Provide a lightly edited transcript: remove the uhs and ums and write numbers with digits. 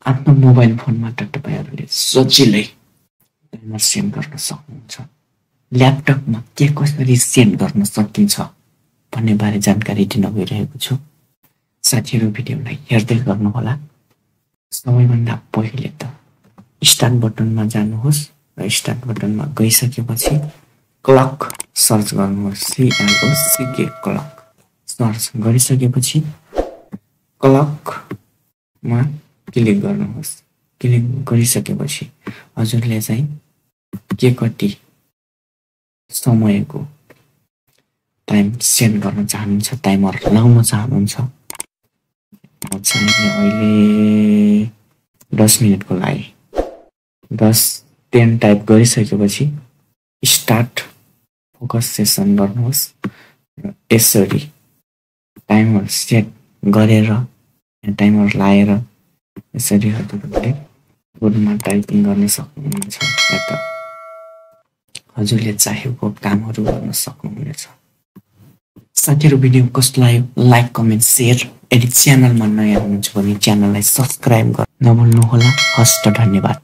आफ्नो मोबाइल फोनबाट तपाईहरुले सजिलै टाइमर सेट गर्न सक्नुहुन्छ। ल्यापटपमा के कसरी सेट गर्न सकिन्छ भन्ने बारे जानकारी दिन गइरहेको छु। साथीहरु भिडियोलाई हेर्दै गर्नुहोला। सबैभन्दा पहिले त स्टार्ट बटनमा जानुहोस् र स्टार्ट बटनमा गइसकेपछि क्लक सर्च गर्नुहोस्। CLOCK क्लक सर्च गरिसकेपछि क्लकमा क्लिक गर्नुहोस्। क्लिक गरिसकेपछि हजुरले चाहिँ के कति समयको टाइम सेट गर्न चाहनुहुन्छ, टाइमर लाउन चाहनुहुन्छ। म चाहिँ अहिले 10 मिनेटको लागि 10-10 टाइप गरिसकेपछि स्टार्ट फोकस सेसन गर्नुहोस् र यसरी टाइमर सेट गरेर टाइमर लाएर यसरी हजुरले बोर्डमा टाइपिङ गर्न सक्नुहुन्छ या त हजुरले चाहेको कामहरु गर्न सक्नुहुनेछ। साथीहरु भिडियो कस्तो लाग्यो लाइक कमेन्ट शेयर। यदि च्यानलमा नयाँ हुनुहुन्छ भने च्यानललाई सब्स्क्राइब गर्न नभुल्नुहोला। हस्त धन्यवाद।